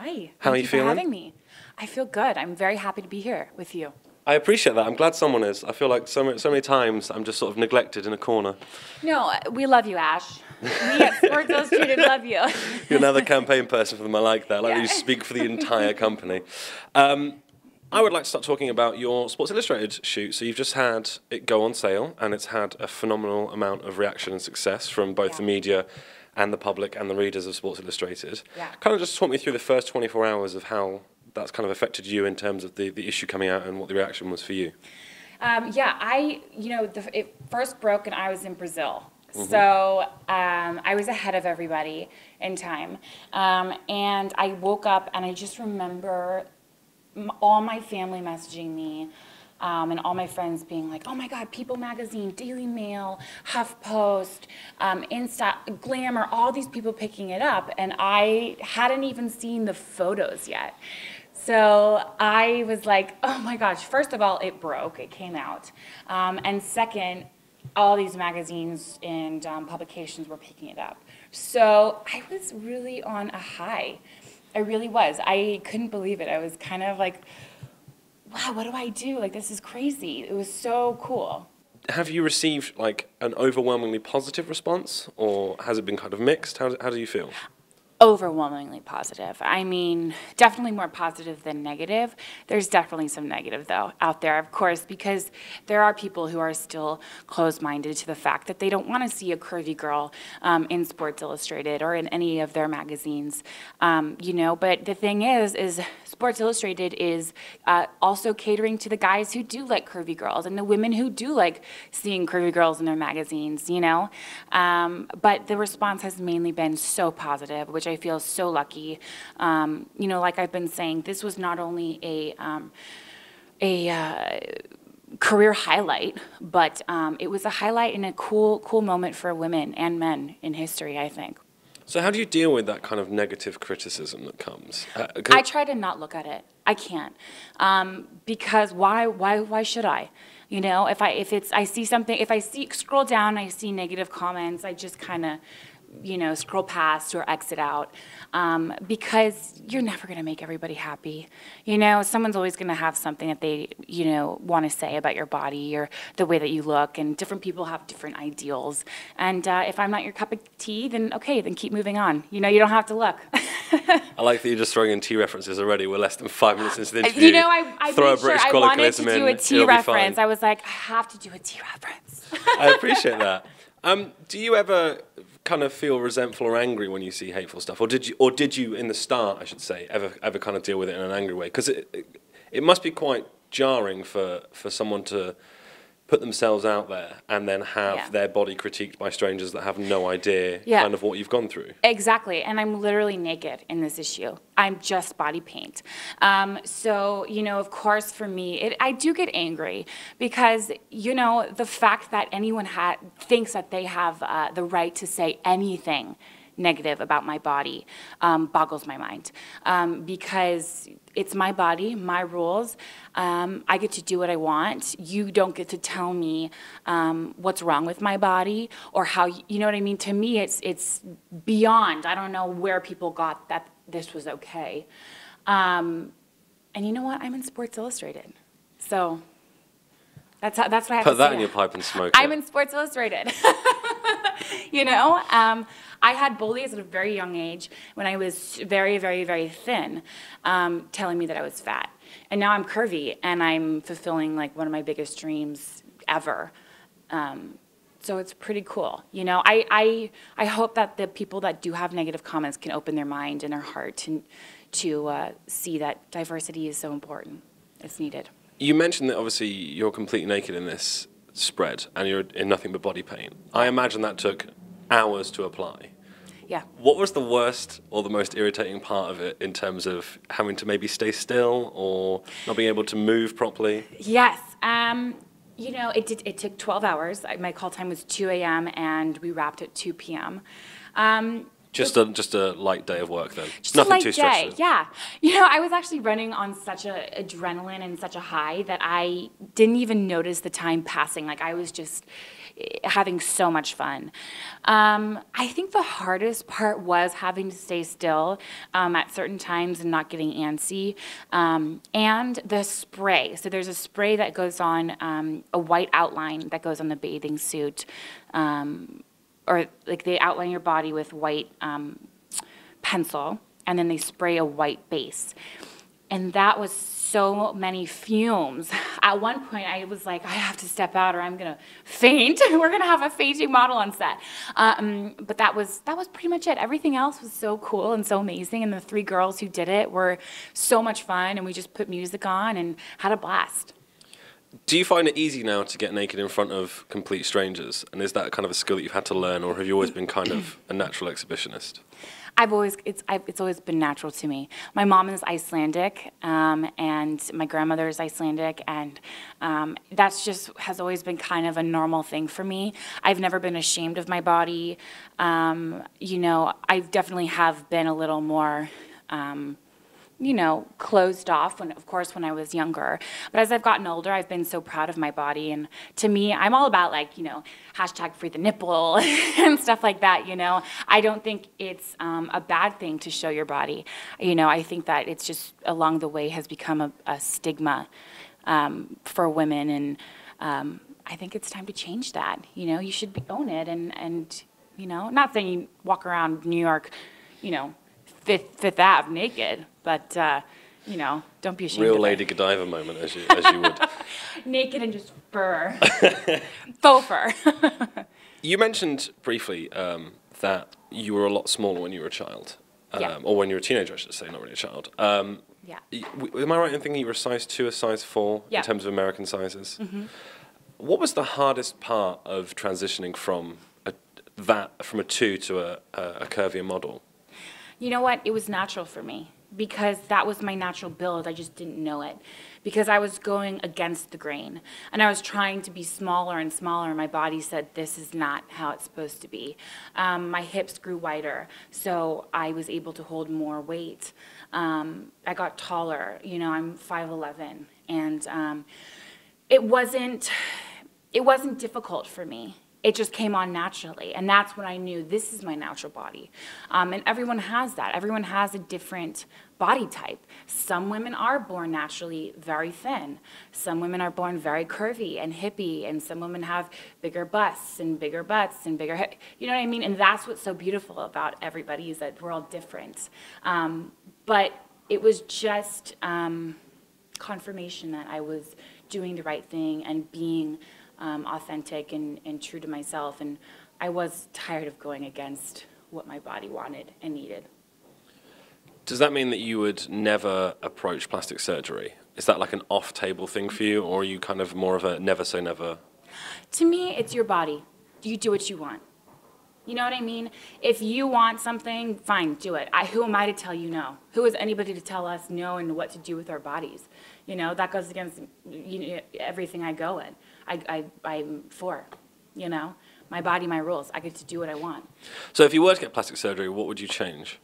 Hi. How are you Thank you feeling? for having me. I feel good. I'm very happy to be here with you. I appreciate that. I'm glad someone is. I feel like so many times I'm just sort of neglected in a corner. No, we love you, Ash. We at Sports Illustrated love you. You're another campaign person for them. I like that. I like that you speak for the entire company. I would like to start talking about your Sports Illustrated shoot. So you've just had it go on sale, and it's had a phenomenal amount of reaction and success from both the media and the public and the readers of Sports Illustrated. Yeah. Kind of just talk me through the first 24 hours of how that's kind of affected you in terms of the issue coming out and what the reaction was for you. It first broke and I was in Brazil. So I was ahead of everybody in time. And I woke up and I just remember all my family messaging me and all my friends being like, oh my God, People Magazine, Daily Mail, HuffPost, Insta, Glamour, all these people picking it up. And I hadn't even seen the photos yet. So I was like, oh my gosh, first of all, it broke, it came out. And second, all these magazines and publications were picking it up. So I was really on a high. I really was. I couldn't believe it. I was kind of like, wow, what do I do? Like, this is crazy. It was so cool. Have you received like an overwhelmingly positive response, or has it been kind of mixed? How do you feel? Overwhelmingly positive. I mean, definitely more positive than negative. There's definitely some negative, though, out there, of course, because there are people who are still closed-minded to the fact that they don't want to see a curvy girl in Sports Illustrated or in any of their magazines, But the thing is Sports Illustrated is also catering to the guys who do like curvy girls and the women who do like seeing curvy girls in their magazines, But the response has mainly been so positive, which I feel so lucky. Like I've been saying, this was not only a career highlight, but it was a highlight and a cool moment for women and men in history, I think. So how do you deal with that kind of negative criticism that comes? I try to not look at it. I can't, because why should I? If I scroll down, I see negative comments, I just kind of scroll past or exit out, because you're never going to make everybody happy. Someone's always going to have something that they, want to say about your body or the way that you look, and different people have different ideals. And if I'm not your cup of tea, then okay, then keep moving on. You don't have to look. I like that you're just throwing in tea references already. We're less than 5 minutes into the interview. I Throw made a British sure I wanted to do a in, tea reference. I was like, I have to do a tea reference. I appreciate that. Do you ever kind of feel resentful or angry when you see hateful stuff, or did you in the start, I should say, ever kind of deal with it in an angry way? Because it must be quite jarring for someone to put themselves out there and then have their body critiqued by strangers that have no idea kind of what you've gone through. Exactly, and I'm literally naked in this issue. I'm just body paint. So, of course for me, I do get angry because, the fact that anyone thinks that they have the right to say anything negative about my body boggles my mind, because it's my body, my rules. I get to do what I want. You don't get to tell me what's wrong with my body or how, you know what I mean? To me, it's beyond. I don't know where people got that this was okay. And you know what? I'm in Sports Illustrated. So that's what I have to say. Put that in your pipe and smoke it. I'm in Sports Illustrated. I had bullies at a very young age when I was very, very, very thin, telling me that I was fat. And now I'm curvy, and I'm fulfilling like one of my biggest dreams ever. So it's pretty cool. I hope that the people that do have negative comments can open their mind and their heart to see that diversity is so important. It's needed. You mentioned that obviously you're completely naked in this spread and you're in nothing but body paint. I imagine that took hours to apply. Yeah. What was the worst or the most irritating part of it in terms of having to maybe stay still or not being able to move properly? Yes. It took 12 hours. My call time was 2 a.m. and we wrapped at 2 p.m. Just a light day of work then. Just Nothing a light too stressful. day, yeah. I was actually running on such a adrenaline and such a high that I didn't even notice the time passing. Like I was just, having so much fun. I think the hardest part was having to stay still at certain times and not getting antsy. And the spray. So there's a spray that goes on, a white outline that goes on the bathing suit. Or like they outline your body with white pencil, and then they spray a white base. And that was so many fumes. At one point, I was like, I have to step out or I'm going to faint. We're going to have a fainting model on set. But that was pretty much it. Everything else was so cool and so amazing. And the 3 girls who did it were so much fun. And we just put music on and had a blast. Do you find it easy now to get naked in front of complete strangers? And is that kind of a skill that you've had to learn, or have you always been kind of a natural exhibitionist? It's always been natural to me. My mom is Icelandic, and my grandmother is Icelandic, and that's just has always been kind of a normal thing for me. I've never been ashamed of my body. You know, I definitely have been a little more, you know, closed off when I was younger. But as I've gotten older, I've been so proud of my body. And to me, I'm all about, like, you know, hashtag free the nipple and stuff like that, you know. I don't think it's a bad thing to show your body. You know, I think that it's just along the way has become a stigma for women. And I think it's time to change that. You know, you should own it. And you know, not saying you walk around New York, you know, Fifth Ave naked, but you know, don't be ashamed. Real Lady Godiva moment, as you would. Naked and just fur, faux fur. You mentioned briefly that you were a lot smaller when you were a child, or when you were a teenager, I should say, not really a child. Yeah. Am I right in thinking you were a size 2, a size 4 in terms of American sizes? Mm-hmm. What was the hardest part of transitioning from a 2 to a curvier model? You know what? It was natural for me because that was my natural build. I just didn't know it because I was going against the grain and I was trying to be smaller and smaller. My body said, this is not how it's supposed to be. My hips grew wider, so I was able to hold more weight. I got taller. You know, I'm 5'11", and it wasn't difficult for me. It just came on naturally, and that's when I knew this is my natural body. And everyone has that. Everyone has a different body type. Some women are born naturally very thin. Some women are born very curvy and hippie, and some women have bigger busts and bigger butts and bigger hips. You know what I mean? And that's what's so beautiful about everybody is that we're all different. But it was just confirmation that I was doing the right thing and being authentic and true to myself, and I was tired of going against what my body wanted and needed. Does that mean that you would never approach plastic surgery? Is that like an off-table thing for you, or are you kind of more of a never say never? To me, it's your body. You do what you want. You know what I mean? If you want something, fine, do it. Who am I to tell you no? Who is anybody to tell us no and what to do with our bodies? You know, that goes against everything I go in. I'm for, you know, my body, my rules. I get to do what I want. So if you were to get plastic surgery, what would you change?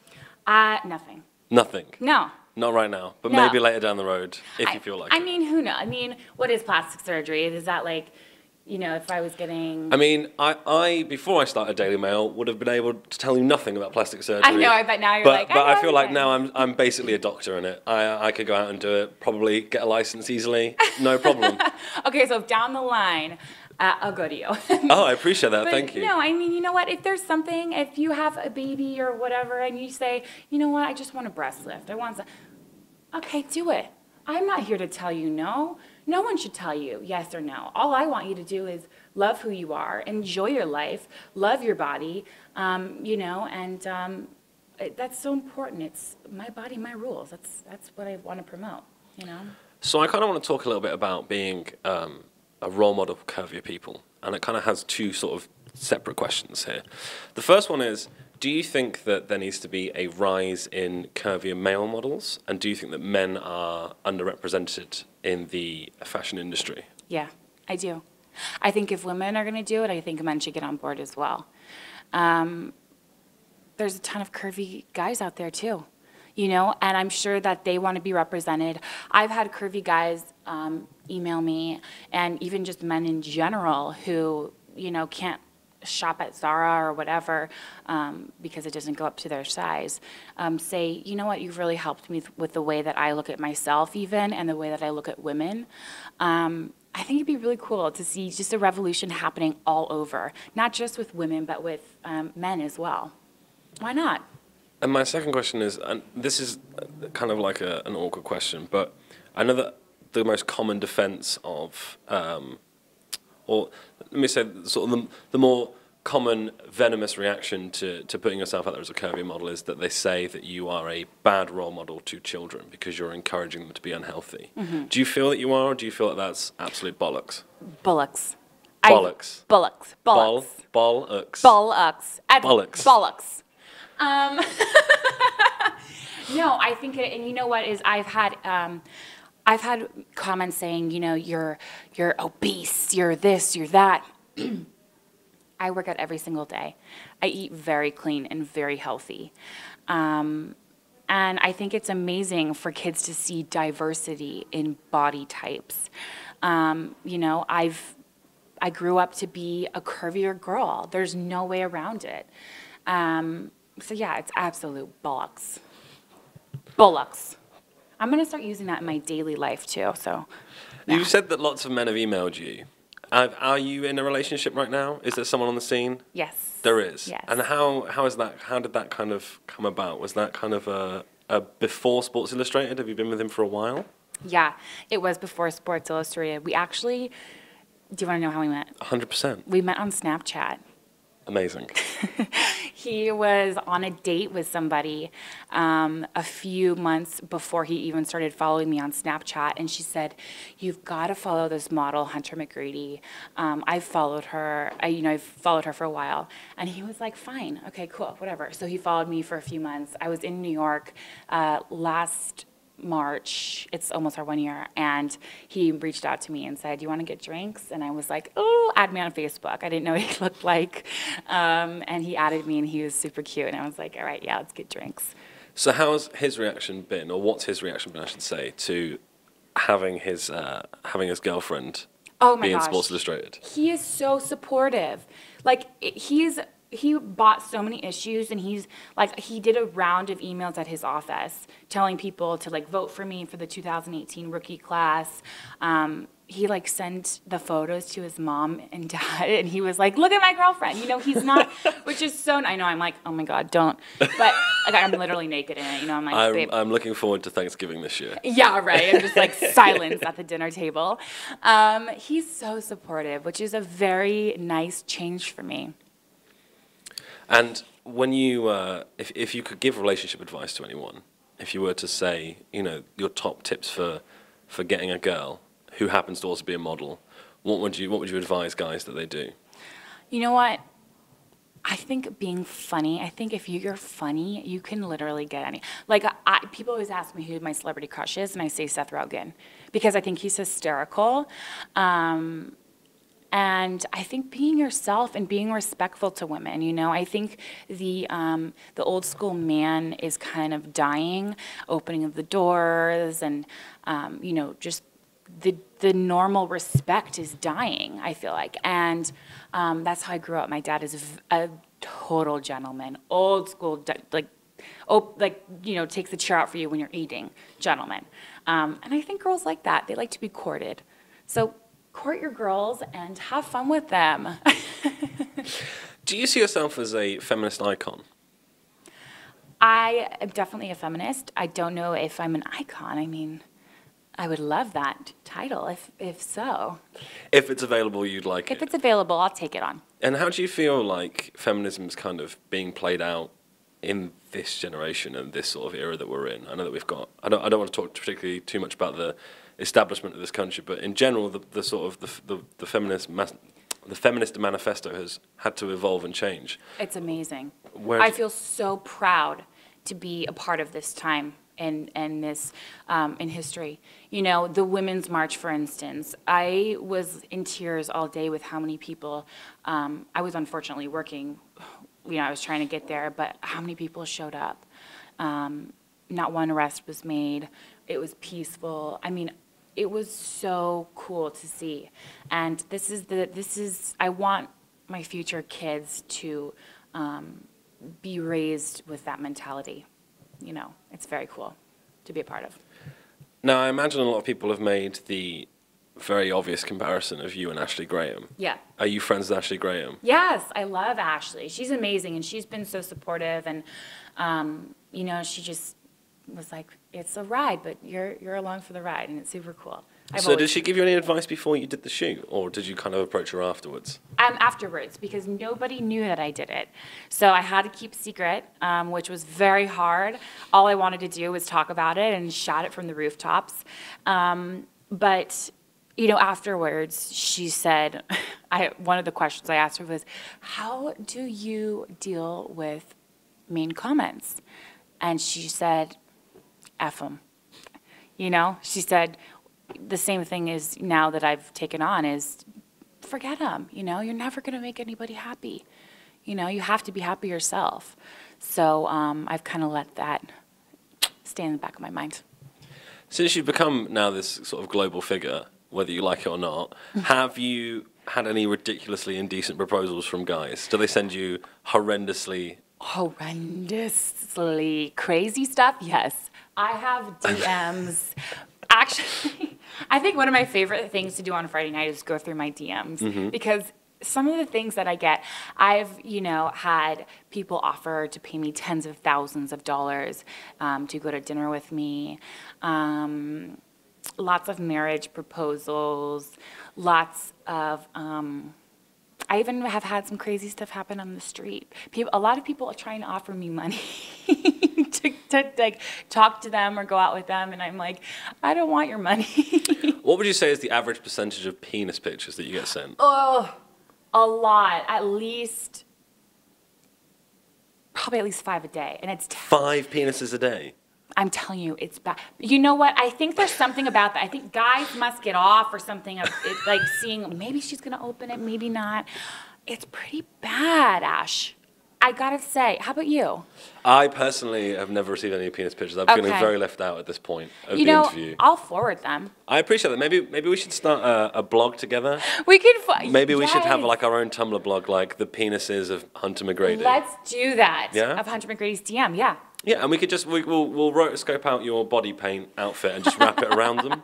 Nothing. Nothing? No. Not right now, but No. maybe later down the road, if you feel like it. I mean, who knows? I mean, what is plastic surgery? Is that like, you know, if I was getting... I mean, I before I started Daily Mail, would have been able to tell you nothing about plastic surgery. I know, I bet now you're like... But I feel like now I'm basically a doctor in it. I could go out and do it, probably get a license easily, no problem. Okay, so down the line... I'll go to you. Oh, I appreciate that. But thank you. No, I mean, you know what? If there's something, if you have a baby or whatever, and you say, you know what, I just want a breast lift. I want some. Okay, do it. I'm not here to tell you no. No one should tell you yes or no. All I want you to do is love who you are, enjoy your life, love your body, you know, and that's so important. It's my body, my rules. That's what I want to promote, you know. So I kind of want to talk a little bit about being a role model for curvier people, and it kind of has 2 sort of separate questions here. The first one is, do you think that there needs to be a rise in curvier male models, and do you think that men are underrepresented in the fashion industry? Yeah, I do. I think if women are going to do it, I think men should get on board as well. There's a ton of curvy guys out there too, you know, and I'm sure that they want to be represented. I've had curvy guys email me, and even just men in general who can't shop at Zara or whatever because it doesn't go up to their size, say, you know what, you've really helped me with the way that I look at myself even and the way that I look at women. I think it'd be really cool to see just a revolution happening all over, not just with women, but with men as well. Why not? And my second question is, and this is kind of like an awkward question, but I know that the most common defense of, or let me say, sort of the more common venomous reaction to putting yourself out there as a curvy model is that they say that you are a bad role model to children because you're encouraging them to be unhealthy. Mm-hmm. Do you feel that you are, or do you feel that that's absolute bollocks? Bollocks. Bollocks. Bollocks. Bollocks. Bollocks. Bollocks. Bollocks. Bollocks. No, I think, and you know what is I've had comments saying, you're obese, you're this, you're that. I work out every single day. I eat very clean and very healthy. And I think it's amazing for kids to see diversity in body types. I grew up to be a curvier girl. There's no way around it. So yeah, it's absolute bollocks. Bollocks. I'm going to start using that in my daily life too. So, yeah. You said that lots of men have emailed you. Are you in a relationship right now? Is there someone on the scene? Yes. There is. Yes. And how is that? How did that kind of come about? Was that kind of a before Sports Illustrated? Have you been with him for a while? Yeah, it was before Sports Illustrated. We actually. Do you want to know how we met? 100%. We met on Snapchat. Amazing. He was on a date with somebody a few months before he even started following me on Snapchat, and she said, "You've got to follow this model, Hunter McGrady. I've followed her. I've followed her for a while." And he was like, "Fine, okay, cool, whatever." So he followed me for a few months. I was in New York last March, it's almost our 1 year, and he reached out to me and said, "Do you want to get drinks?" And I was like, "Oh, add me on Facebook." I didn't know what he looked like, and he added me, and he was super cute, and I was like, "All right, yeah, let's get drinks." So how's his reaction been, or what's his reaction been, I should say, to having his girlfriend be in Sports Illustrated? He is so supportive. Like, he bought so many issues, and he did a round of emails at his office telling people to vote for me for the 2018 rookie class. He sent the photos to his mom and dad, and he was like, "Look at my girlfriend." He's not, which is so, I know, I'm like, oh my God, don't. But I'm literally naked in it, I'm like, babe. I'm looking forward to Thanksgiving this year. Yeah, right. I'm just silence at the dinner table. He's so supportive, which is a very nice change for me. And when you, if you could give relationship advice to anyone, if you were to say, your top tips for getting a girl who happens to also be a model, what would you advise guys that they do? You know what? I think being funny. I think if you're funny, you can literally get any. People always ask me who my celebrity crush is, and I say Seth Rogen because I think he's hysterical. And I think being yourself and being respectful to women, I think the old school man is kind of dying, opening of the doors, and just the normal respect is dying, I feel like. And that's how I grew up. My dad is a total gentleman, old school, takes the chair out for you when you're eating, gentleman. And I think girls like that. They like to be courted. So court your girls and have fun with them. Do you see yourself as a feminist icon? I am definitely a feminist. I don't know if I'm an icon. I mean, I would love that title if so. If it's available, you'd like it? If it's available, I'll take it on. And how do you feel like feminism is kind of being played out in this generation and this sort of era that we're in? I know that we've got, I don't want to talk particularly too much about the establishment of this country, but in general, the feminist manifesto has had to evolve and change. It's amazing. I feel so proud to be a part of this time and this in history. The Women's March, for instance. I was in tears all day with how many people. I was unfortunately working. I was trying to get there, but how many people showed up? Not one arrest was made. It was peaceful. I mean, it was so cool to see. And I want my future kids to be raised with that mentality. You know, it's very cool to be a part of. Now, I imagine a lot of people have made the very obvious comparison of you and Ashley Graham. Yeah. Are you friends with Ashley Graham? Yes, I love Ashley. She's amazing, and she's been so supportive. And you know, she just was like, "It's a ride, but you're along for the ride, and it's super cool." So did she give you any advice before you did the shoot, or did you kind of approach her afterwards? Afterwards, because nobody knew that I did it. So I had to keep secret, which was very hard. All I wanted to do was talk about it and shout it from the rooftops. But, you know, afterwards, she said, one of the questions I asked her was, how do you deal with mean comments? And she said, F them. You know, she said, the same thing is now that I've taken on is forget them. You know, you're never going to make anybody happy. You know, you have to be happy yourself. So I've kind of let that stay in the back of my mind. Since you've become now this sort of global figure, whether you like it or not, have you had any ridiculously indecent proposals from guys? Do they send you horrendously crazy stuff? Yes. I have DMs. Actually, I think one of my favorite things to do on Friday night is go through my DMs because some of the things that I get, I've, you know, had people offer to pay me tens of thousands of dollars to go to dinner with me. Lots of marriage proposals, lots of, I even have had some crazy stuff happen on the street. A lot of people are trying to offer me money to like talk to them or go out with them, and I'm like, I don't want your money. What would you say is the average percentage of penis pictures that you get sent? Oh, a lot. Probably at least 5 a day, and it's 5 penises a day? I'm telling you, it's bad. You know what? I think there's something about that. I think guys must get off or something of it, like seeing maybe she's going to open it, maybe not. It's pretty bad, Ash. I got to say. How about you? I personally have never received any penis pictures. I'm feeling very left out at this point of the interview. I'll forward them. I appreciate that. Maybe we should start a blog together. We can. Maybe we should have like our own Tumblr blog, like the penises of Hunter McGrady. Let's do that. Yeah? Of Hunter McGrady's DM. Yeah. Yeah, and we could just we'll rotoscope out your body paint outfit and just wrap it around them,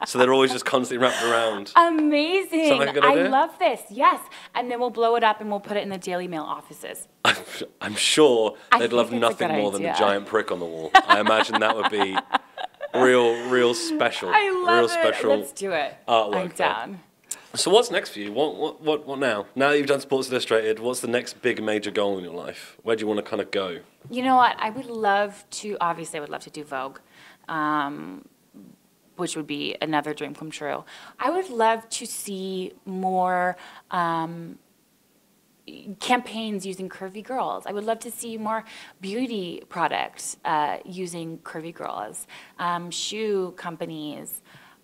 so they're always just constantly wrapped around. Amazing! Sound like a good idea? I love this. Yes, and then we'll blow it up and we'll put it in the Daily Mail offices. I'm sure they'd love nothing more than a giant prick on the wall. I imagine that would be real special. I love real it. special. Let's do it. Artwork. I'm down. So what's next for you? What now? Now that you've done Sports Illustrated, what's the next big major goal in your life? Where do you want to kind of go? You know what? I would love to do Vogue, which would be another dream come true. I would love to see more campaigns using curvy girls. I would love to see more beauty products using curvy girls, shoe companies,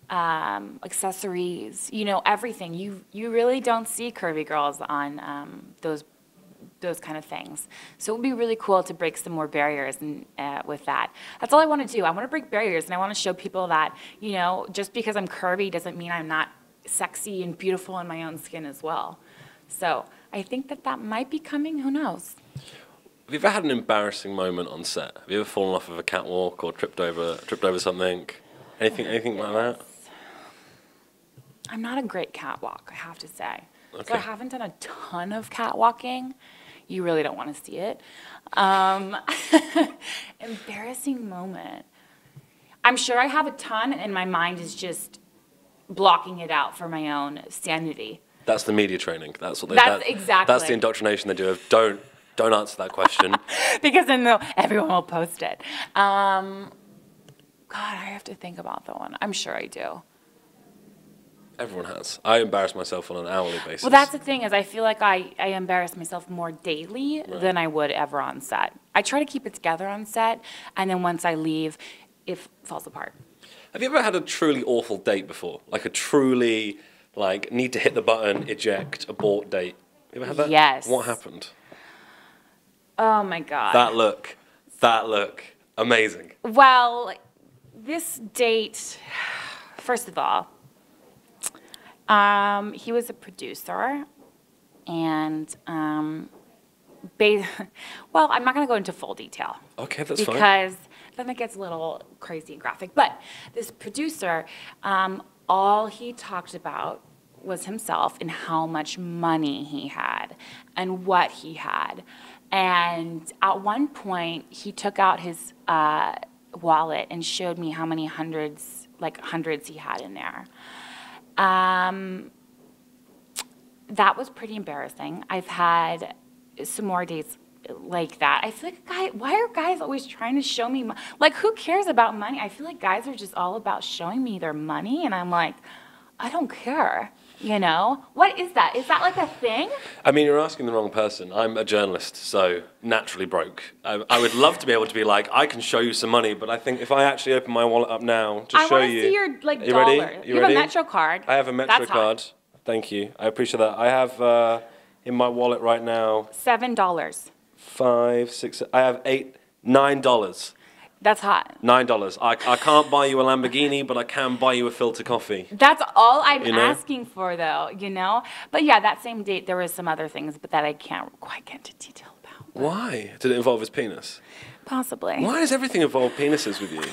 accessories, you know, everything. You really don't see curvy girls on those kind of things. So it would be really cool to break some more barriers and with that. That's all I want to do. I want to break barriers, and I want to show people that, you know, just because I'm curvy doesn't mean I'm not sexy and beautiful in my own skin as well. So I think that might be coming. Who knows? Have you ever had an embarrassing moment on set? Have you ever fallen off of a catwalk or tripped over something? Anything like that? I'm not a great catwalk, I have to say. Okay. So I haven't done a ton of catwalking. You really don't want to see it. Embarrassing moment. I'm sure I have a ton, and my mind is just blocking it out for my own sanity. That's the media training. That's what Exactly. That's the indoctrination they do. Of don't answer that question. Because then everyone will post it. God, I have to think about that one. I'm sure I do. Everyone has. I embarrass myself on an hourly basis. Well, that's the thing, is I feel like I embarrass myself more daily than I would ever on set. I try to keep it together on set, and then once I leave, it falls apart. Have you ever had a truly awful date before? Like a truly, like, need to hit the button, eject, abort date? You ever had that? Yes. What happened? Oh, my God. That look. Amazing. Well, this date, first of all, he was a producer, and well, I'm not going to go into full detail. Okay, that's fine. Because then it gets a little crazy and graphic. But this producer, all he talked about was himself and how much money he had and what he had. And at one point, he took out his wallet and showed me how many hundreds he had in there. That was pretty embarrassing. I've had some more dates like that. I feel like why are guys always trying to show me, like, who cares about money? I feel like guys are just all about showing me their money, and I'm like, I don't care, you know? What is that? Is that like a thing? I mean, you're asking the wrong person. I'm a journalist, so naturally broke. I would love to be able to be like, I can show you some money, but I think if I actually open my wallet up now to show you... I want to see your, like, you dollar. Ready? You have a Metro card. I have a Metro That's card. Hot. Thank you. I appreciate that. I have in my wallet right now... $7. $5, $6... I have $9. That's hot. $9. I can't buy you a Lamborghini, but I can buy you a filter coffee. That's all I'm You know? asking for, though, you know? But yeah, that same date, there was some other things, but that I can't quite get into detail about. Why? Did it involve his penis? Possibly. Why does everything involve penises with you?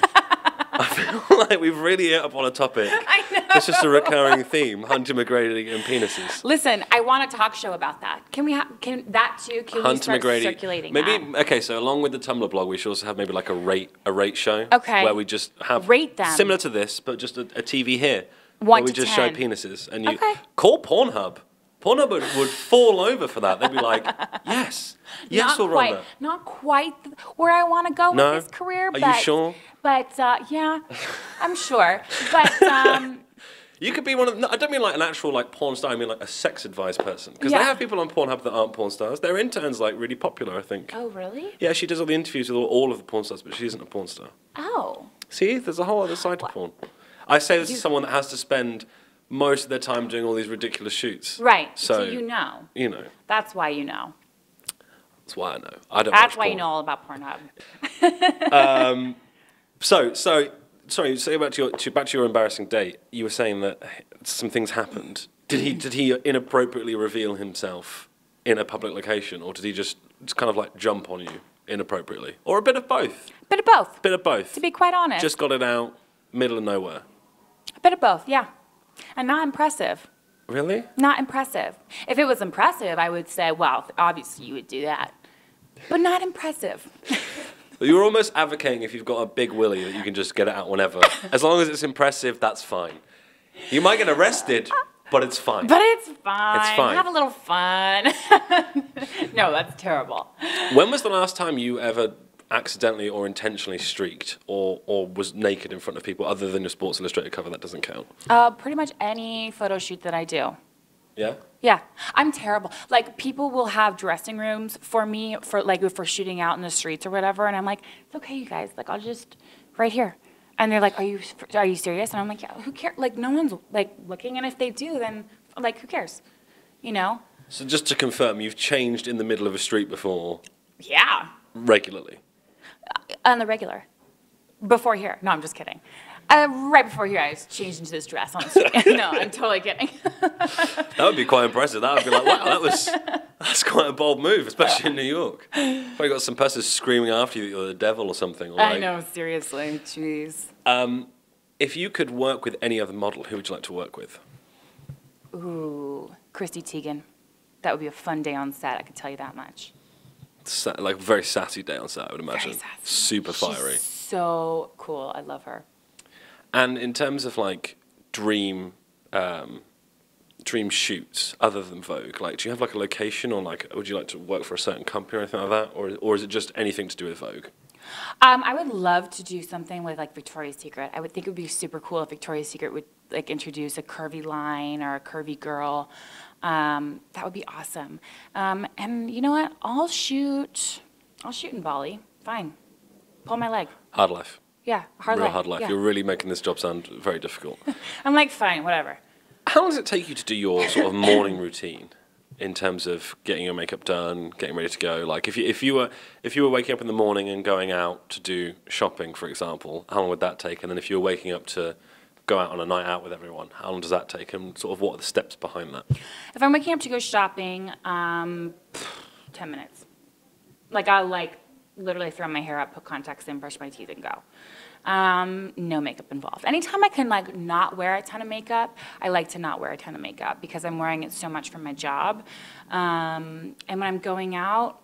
I feel like we've really hit upon a topic. I know. It's just a recurring theme, Hunter McGrady and penises. Listen, I want a talk show about that. Can we that too? Can we Hunter start McGrady. circulating Maybe that? okay. So along with the Tumblr blog, we should also have maybe like a rate show. Okay. Where we just have Rate them. similar to this, but just a TV here. 1 where we to just 10. show penises, and you Okay. call Pornhub. Pornhub would fall over for that. They'd be like, yes, we'll run that. Not quite where I want to go No? with this career. Are but, you sure? But yeah, I'm sure. But You could be one of. No, I don't mean like an actual like porn star. I mean like a sex advice person. Because Yeah. they have people on Pornhub that aren't porn stars. Their intern's like really popular, I think. oh really? Yeah, she does all the interviews with all of the porn stars, but she isn't a porn star. Oh. See, there's a whole other side to porn. I say this is someone that has to spend most of their time doing all these ridiculous shoots. Right. So you know. You know. That's why you know. That's why I know. I don't. That's watch why porn. you know all about Pornhub. So back to your embarrassing date. You were saying that some things happened. Did he inappropriately reveal himself in a public location, or did he just kind of like jump on you inappropriately, or a bit of both? Bit of both. Bit of both. To be quite honest. Just got it out, middle of nowhere. A bit of both, yeah. And not impressive. Really? Not impressive. If it was impressive, I would say, well, obviously you would do that. But not impressive. You're almost advocating if you've got a big willy that you can just get it out whenever. As long as it's impressive, that's fine. You might get arrested, but it's fine. But it's fine. It's fine. Have a little fun. No, that's terrible. When was the last time you ever accidentally or intentionally streaked or was naked in front of people other than your Sports Illustrated cover? That doesn't count. Pretty much any photo shoot that I do. Yeah? Yeah, I'm terrible. Like, people will have dressing rooms for me for, like, if we're shooting out in the streets or whatever, and I'm like, it's okay, you guys. Like, I'll just, right here. And they're like, are you serious? And I'm like, yeah, who cares? Like, no one's, like, looking, and if they do, then, like, who cares? You know? So just to confirm, you've changed in the middle of a street before? Yeah. Regularly? On the regular. Before here. No, I'm just kidding. Right before here, I was changed into this dress on the street. No, I'm totally kidding. That would be quite impressive. That would be like, wow, that's quite a bold move, especially in New York. Probably got some person screaming after you that you're the devil or something. Or I know, seriously. Jeez. If you could work with any other model, who would you like to work with? Ooh, Chrissy Teigen. That would be a fun day on set, I can tell you that much. Like a very sassy day on set, I would imagine. Very sassy. Super fiery. She's so cool. I love her. And in terms of like dream shoots other than Vogue, like do you have like a location, or like would you like to work for a certain company or anything like that, or is it just anything to do with Vogue? I would love to do something with like Victoria's Secret. I would think it would be super cool if Victoria's Secret would like introduce a curvy line or a curvy girl. That would be awesome. And you know what? I'll shoot in Bali. Fine. Pull my leg. Hard life. Yeah, hard Real life. hard life. Yeah. You're really making this job sound very difficult. I'm like, fine, whatever. How long does it take you to do your sort of morning routine in terms of getting your makeup done, getting ready to go? Like if you were waking up in the morning and going out to do shopping, for example, how long would that take? And then if you were waking up to go out on a night out with everyone? How long does that take, and sort of what are the steps behind that? If I'm waking up to go shopping, 10 minutes. Like, I'll, like, literally throw my hair up, put contacts in, brush my teeth, and go. No makeup involved. Anytime I can, like, not wear a ton of makeup, I like to not wear a ton of makeup because I'm wearing it so much for my job. And when I'm going out,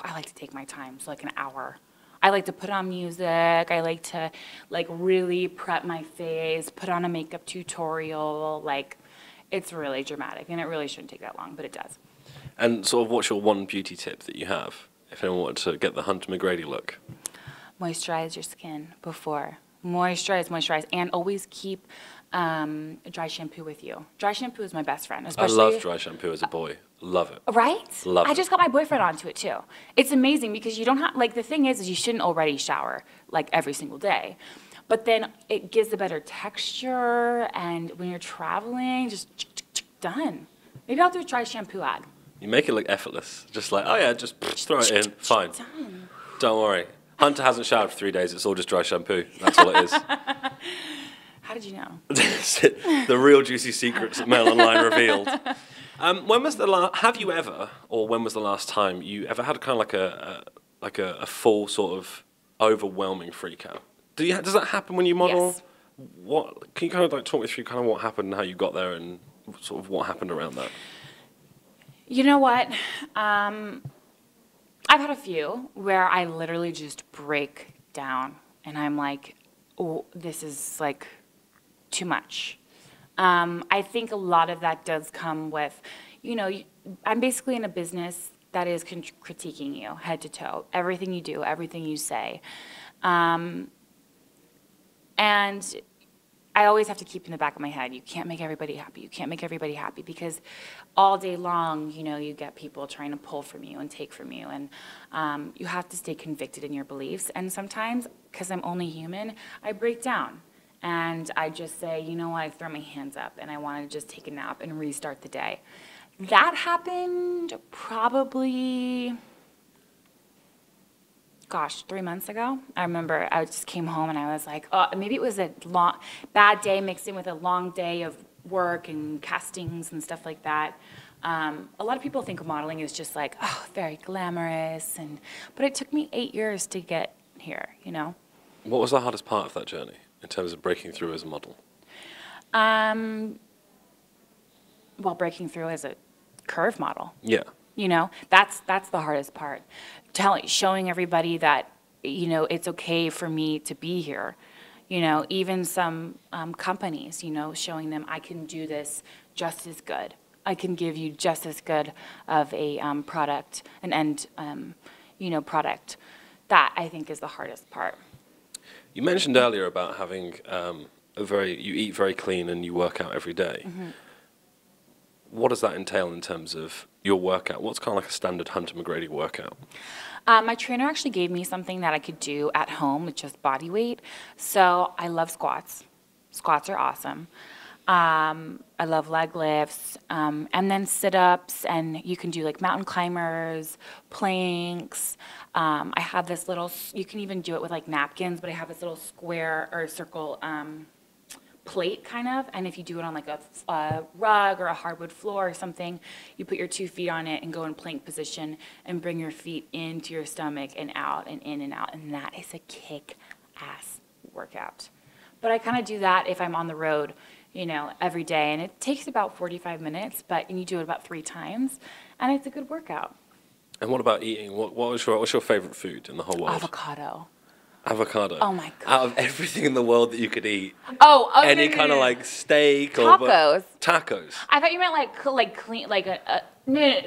I like to take my time, so like an hour. I like to put on music. I like to, like, really prep my face, put on a makeup tutorial. Like, it's really dramatic, and it really shouldn't take that long, but it does. And sort of what's your one beauty tip that you have if anyone wanted to get the Hunter McGrady look? Moisturize your skin before. Moisturize, and always keep dry shampoo with you. Dry shampoo is my best friend. I love dry shampoo as a boy. Love it. Right? Love it. I just got my boyfriend onto it too. It's amazing because you don't have, like, the thing is you shouldn't already shower like every single day. But then it gives a better texture, and when you're traveling, just done. Maybe I'll do a dry shampoo ad. You make it look effortless. Just like, oh yeah, just throw it in. Fine. Done. Don't worry. Hunter hasn't showered for 3 days. It's all just dry shampoo. That's all it is. How did you know? The real juicy secrets that Mail Online revealed. When was the last? Have you ever, or when was the last time you ever had kind of like a full sort of overwhelming freak out? Does that happen when you model? Yes. What can you kind of like talk me through kind of what happened and how you got there and sort of what happened around that? You know what? I've had a few where I literally just break down, and I'm like, oh, this is like too much. I think a lot of that does come with, you know, I'm basically in a business that is critiquing you head to toe, everything you do, everything you say. And I always have to keep in the back of my head, you can't make everybody happy. You can't make everybody happy because all day long, you know, you get people trying to pull from you and take from you. And you have to stay convicted in your beliefs. And sometimes, because I'm only human, I break down. And I just say, you know what, I throw my hands up and I want to just take a nap and restart the day. That happened probably, gosh, 3 months ago. I remember I just came home and I was like, oh, maybe it was a bad day mixed in with a long day of work and castings and stuff like that. A lot of people think modeling is just like, oh, very glamorous, but it took me 8 years to get here, you know? What was the hardest part of that journey in terms of breaking through as a model? Well, breaking through as a curve model. Yeah. You know, that's the hardest part. Showing everybody that, you know, it's okay for me to be here. You know, even some companies, you know, showing them I can do this just as good. I can give you just as good of a product, an end, you know, product. That, I think, is the hardest part. You mentioned earlier about having you eat very clean and you work out every day. Mm-hmm. What does that entail in terms of your workout? What's kind of like a standard Hunter McGrady workout? My trainer actually gave me something that I could do at home with just body weight. So I love squats. Squats are awesome. I love leg lifts, and then sit-ups, and you can do like mountain climbers, planks. I have this little, you can even do it with like napkins, but I have this little square or circle plate kind of, and if you do it on like a rug or a hardwood floor or something, you put your 2 feet on it and go in plank position and bring your feet into your stomach and out and in and out, and that is a kick-ass workout. But I kind of do that if I'm on the road, you know, every day, and it takes about 45 minutes, and you do it about 3 times, and it's a good workout. And what about eating? What's your favorite food in the whole world? Avocado. Avocado. Oh my God. Out of everything in the world that you could eat. Oh, any kind of like steak tacos. Or tacos. I thought you meant like clean, like no.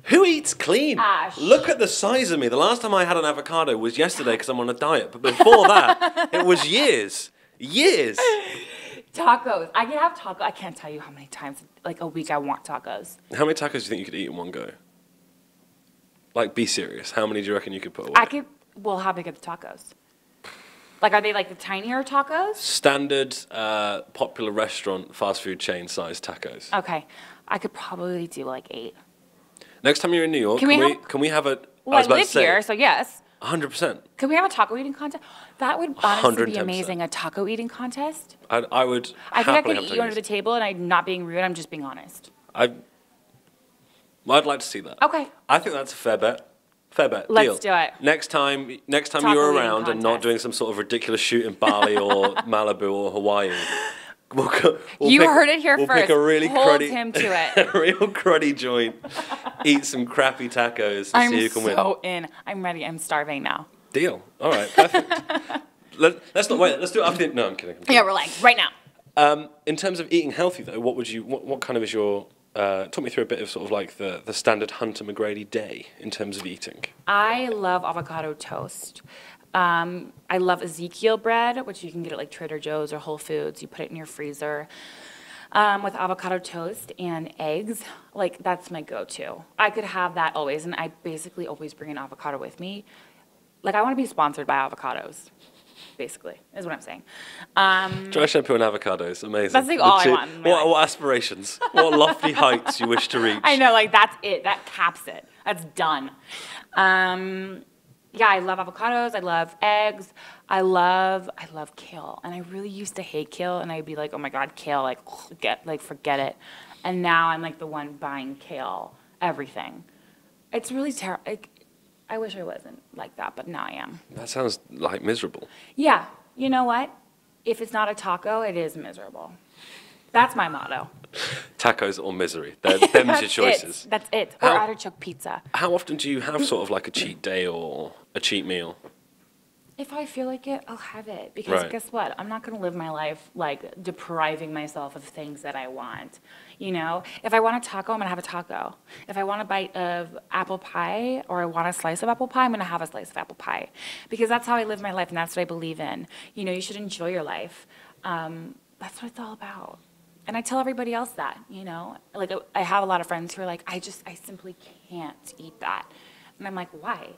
Who eats clean? Ash. Look at the size of me. The last time I had an avocado was yesterday because I'm on a diet. But before that, it was years. Years. Tacos. I can have tacos. I can't tell you how many times like a week I want tacos. How many tacos do you think you could eat in one go? Like, be serious. How many do you reckon you could put away? Well, how big are the tacos? Like, are they like the tinier tacos? Standard, popular restaurant, fast food chain size tacos. Okay. I could probably do like 8. Next time you're in New York, can we have a... Well, I live here, so yes. 100%. Could we have a taco eating contest? That would honestly be 110%. amazing, a taco eating contest. I would I think I happily could have eat you under tacos. the table, and I'm not being rude, I'm just being honest. I'd like to see that. Okay. I think that's a fair bet. Fair bet. Let's Deal. do it. Next time Taco you're eating around and not contest. doing some sort of ridiculous shoot in Bali or Malibu or Hawaii, we'll You pick, heard it here we'll first. pick a really Hold cruddy, him to it. a real cruddy joint, eat some crappy tacos, and see who can win. I'm so in. I'm ready. I'm starving now. Deal. All right. Perfect. Let's not wait. Let's do it after. No, I'm kidding. Yeah, we're like, right now. In terms of eating healthy, though, what kind of is your? Talk me through a bit of sort of like the standard Hunter McGrady day in terms of eating. I love avocado toast. I love Ezekiel bread, which you can get at like Trader Joe's or Whole Foods. You put it in your freezer with avocado toast and eggs. Like, that's my go-to. I could have that always, and I basically always bring an avocado with me. Like, I want to be sponsored by avocados, basically, is what I'm saying. Dry shampoo and avocados, amazing. That's like all I want in my life. What aspirations? What lofty heights you wish to reach? I know, like, that's it. That caps it. That's done. Yeah, I love avocados. I love eggs. I love kale. And I really used to hate kale, and I'd be like, oh my God, kale, forget it. And now I'm like the one buying kale, everything. It's really terrible. I wish I wasn't like that, but now I am. That sounds like miserable. Yeah, you know what? If it's not a taco, it is miserable. That's my motto. Tacos or misery. Them's your choices. That's it. Or How- artichoke pizza. How often do you have sort of like a cheat day or a cheat meal? If I feel like it, I'll have it. Because Right. guess what? I'm not going to live my life like depriving myself of things that I want. You know, if I want a taco, I'm going to have a taco. If I want a bite of apple pie or I want a slice of apple pie, I'm going to have a slice of apple pie. Because that's how I live my life, and that's what I believe in. You know, you should enjoy your life. That's what it's all about. And I tell everybody else that, you know. Like, I have a lot of friends who are like, I simply can't eat that. And I'm like, why?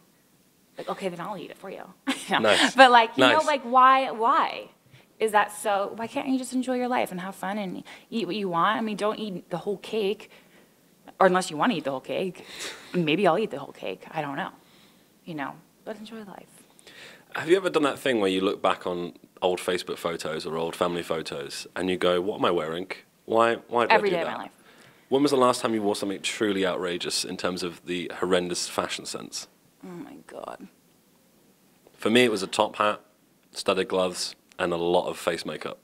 Like, okay, then I'll eat it for you. Nice. But like, you know, Nice. like why? Is that so? Why can't you just enjoy your life and have fun and eat what you want? I mean, don't eat the whole cake, or unless you want to eat the whole cake. Maybe I'll eat the whole cake. I don't know. You know, but enjoy life. Have you ever done that thing where you look back on old Facebook photos or old family photos and you go, what am I wearing? Why did I Every do day that? of my life. When was the last time you wore something truly outrageous in terms of the horrendous fashion sense? Oh my God. For me, it was a top hat, studded gloves, and a lot of face makeup.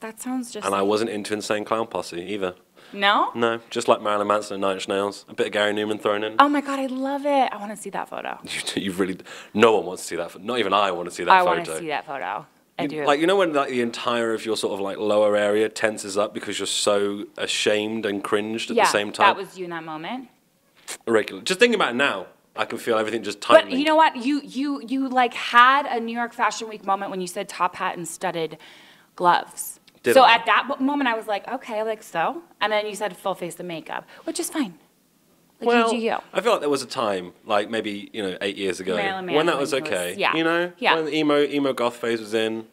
That sounds just. And I wasn't into Insane Clown Posse either. No? No, just like Marilyn Manson and Nine Inch Nails. A bit of Gary Newman thrown in. Oh my God, I love it. I want to see that photo. You really, no one wants to see that. Not even I want to see that I photo. want to see that photo. I do. Like, you know when like the entire of your sort of like lower area tenses up because you're so ashamed and cringed at the same time? That was you in that moment. Regular. Just thinking about it now, I can feel everything just But tightening. you know what? You like had a New York Fashion Week moment when you said top hat and studded gloves. Did So I? at that moment, I was like, okay, like so. And then you said full face of makeup, which is fine. Like, well, you do you. I feel like there was a time, like maybe 8 years ago, Marilyn when that Manson was okay. yeah. You know, Yeah. when the emo goth phase was in,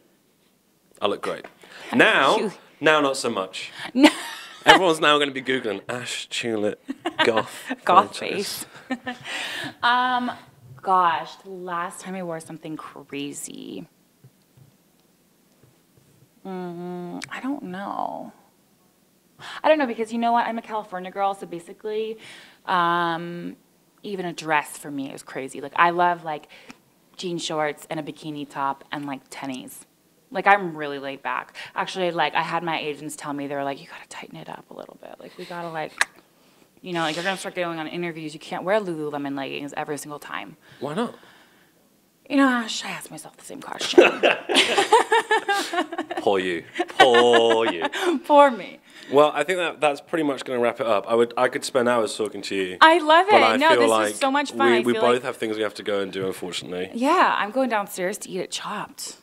I look great. Now not so much. No. Everyone's now going to be googling Ash Tulip goth Goth franchise. face. Gosh, the last time I wore something crazy. I don't know. I don't know, because you know what? I'm a California girl, so basically, even a dress for me is crazy. Like, I love like jean shorts and a bikini top and like tennies. Like, I'm really laid back. Actually, like, I had my agents tell me, they were like, you gotta tighten it up a little bit. Like, we gotta like, you know, like, you're gonna start going on interviews. You can't wear Lululemon leggings every single time. Why not? You know, I ask myself the same question. Poor you. Poor you. For me. Well, I think that's pretty much going to wrap it up. I could spend hours talking to you. I love but I it. No, feel this like is so much fun. We I feel both like, have things we have to go and do, unfortunately. yeah, I'm going downstairs to eat it chopped.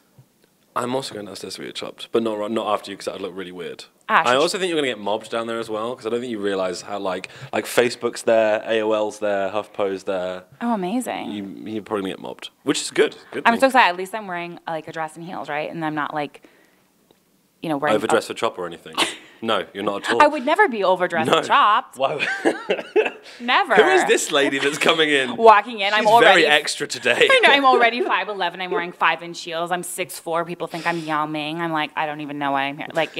I'm also going downstairs to get chopped, but not after you because that would look really weird. Ash, I also think you're going to get mobbed down there as well because I don't think you realise how like Facebook's there, AOL's there, HuffPo's there. Oh, amazing. You're probably going to get mobbed, which is good. Good I'm thing. so excited. At least I'm wearing like a dress and heels, right? And I'm not like, you know, wearing. Overdressed for chop or anything. No, you're not at all. I would never be overdressed and chopped. Why? Never. Who is this lady that's coming in? Walking in, She's very extra today. I know, I'm already 5'11". I'm wearing 5-inch heels. I'm 6'4". People think I'm Yao Ming. I'm like, I don't even know why I'm here. Like,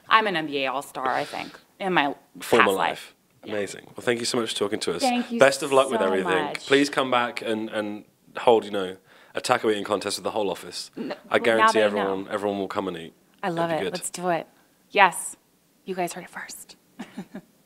I'm an NBA All-Star, I think, in my Former past life. Amazing. Well, thank you so much for talking to us. Thank you Best of luck with so everything. much. Please come back and hold, a taco eating contest with the whole office. I guarantee everyone will come and eat. I love It'd be it. good. Let's do it. Yes. You guys heard it first.